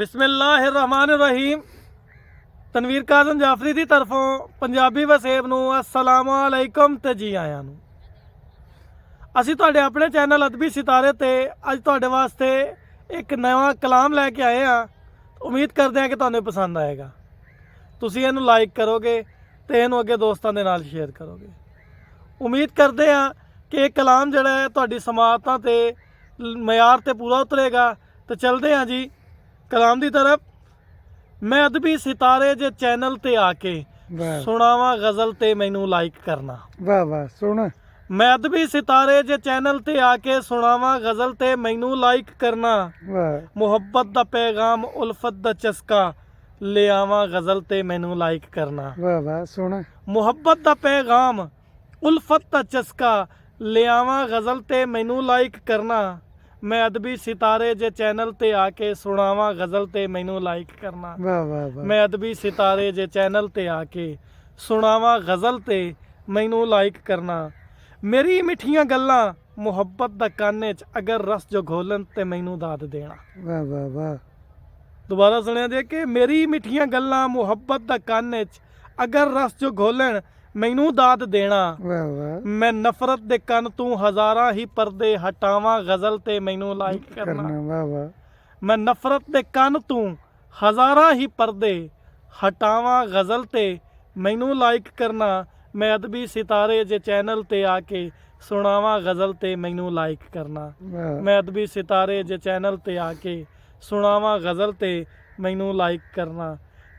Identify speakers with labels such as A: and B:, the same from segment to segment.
A: बिस्मिल्लाहिर्रहमानिर्रहीम। तनवीर काज़म जाफरी की तरफों पंजाबी वसेब नूं अस्सलामु अलैकुम ते जी आयां नूं। असीं तुहाडे अपने चैनल अदबी सितारे ते अज तुहाडे वास्ते एक नवा कलाम लैके आए हाँ। उम्मीद करते हैं कि तुहानूं पसंद आएगा। तुसीं इहनूं लाइक करोगे ते इहनूं अगे दोस्तां दे नाल शेयर करोगे। उम्मीद करते हैं कि ये कलाम जिहड़ा है तुहाडी समाअतां ते मयार ते पूरा उतरेगा। तो चलते हैं जी कलाम की तरफ। मैं अदबी सितारे जे चैनल ते आके
B: वाह
A: सुनावा गज़ल ते मैनू लाइक करना।
B: वाह वाह सुन
A: मैं अदबी सितारे जे चैनल ते आके सुनावा गज़ल ते मैनू लाइक करना।
B: वाह
A: मुहब्बत दा पैगाम उल्फत दा चस्का ले आवा गज़ल ते मैनू लाइक करना।
B: वाह वाह सुन
A: मुहब्बत दा पैगाम उल्फत दा चस्का ले आवा गज़ल ते मैनू लाइक करना। मैं अदबी सितारे जे चैनल ते आके सुनावा गज़ल ते मैनू लाइक करना।
B: वाह वाह वाह
A: मैं अदबी सितारे जे चैनल ते आके सुनावा गज़ल ते मैनू लाइक करना। मेरी मिठियां गल्लां मुहब्बत दा काने च अगर रस जो घोलन ते मैनू दाद देना।
B: वाह वाह वाह
A: दोबारा सुनिया जे कि मेरी मिठियां गल्लां मुहब्बत दा काने च अगर रस जो घोलन मैनू दाद देना।
B: वाह वाह
A: मैं नफरत दे कन तू हज़ारां ही पर्दे हटावां गज़ल ते मैनू लाइक करना।
B: वाह वाह
A: मैं नफरत दे कन तू हज़ारां ही पर्दे हटावां गज़ल ते मैनू लाइक करना। मैं अदबी सितारे जे चैनल ते आके सुनावा गज़ल ते मैनू लाइक करना।
B: वाह
A: मैं अदबी सितारे जे चैनल ते आके सुनावा गज़ल ते मैनू लाइक करना।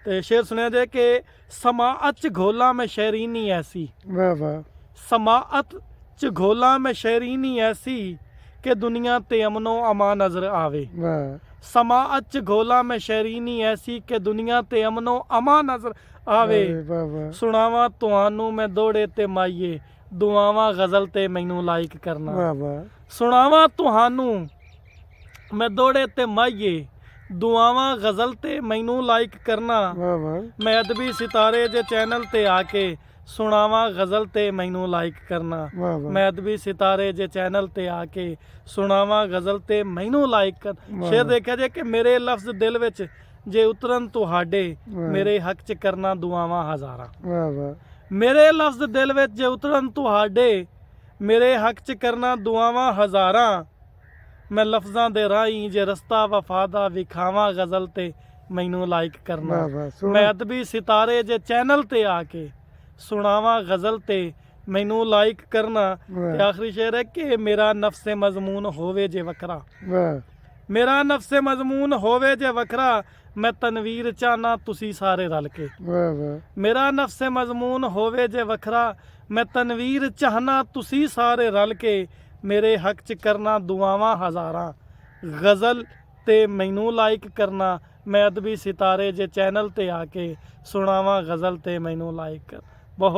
A: ते शेर सुनिया जे कि समाअत च घोला मैं शहरीनी ऐसी।
B: वाह वाह
A: समाअत च घोला मैं शहरीनी ऐसी कि दुनिया ते अमनो अमा नजर आवे।
B: वाह
A: समाअत च घोला मैं शहरीनी ऐसी कि दुनिया ते अमनो अमा नजर आवे।
B: वाह वाह
A: सुनावा तुहानू मैं दौड़े ते माइए दुआवां गज़ल ते मैनू लाइक करना।
B: वाह वाह
A: सुनावा तुहानू मैं दौड़े ते माइए दुआवां गज़ल ते मैनू लाइक करना।
B: वाह वाह
A: मैं अदबी सितारे जे चैनल ते आके सुनावा गज़ल ते मैनू लाइक करना।
B: वाह वाह
A: मैं अदबी सितारे जे चैनल ते आके सुनावा गज़ल ते मैनू लाइक कर। शेर देखा जे कि मेरे लफ्ज़ दिल विच जे उतरन तुहाडे मेरे हक च करना दुआवां हज़ारां।
B: वाह वाह
A: मेरे लफ्ज़ दिल विच जे उतरन तुहाडे मेरे हक च करना दुआवां हज़ारां। मैं लफ्ज़ां दे राहीं जे रस्ता वफा दा विखावां गज़ल ते मैनू लाइक करना।
B: वाह वाह सुन
A: मैं अदबी सितारे जे चैनल ते आके सुनावा गज़ल ते मैनू लाइक करना।
B: वाह
A: ते आखिरी शेर है कि मेरा नफ्स मज़मून होवे जे वखरा।
B: वाह
A: मेरा नफ्स मज़मून होवे जे वखरा मैं तनवीर चाहना तुसी सारे रल के।
B: वाह वाह
A: मेरा नफ्स मज़मून होवे जे वखरा मैं तनवीर चाहना तुसी सारे रल के। मेरे हक च करना दुआवां हज़ारां गज़ल ते मैनू लाइक करना। मैं अदबी सितारे जे चैनल ते आके सुनावा गज़ल ते मैनू लाइक कर। बहुत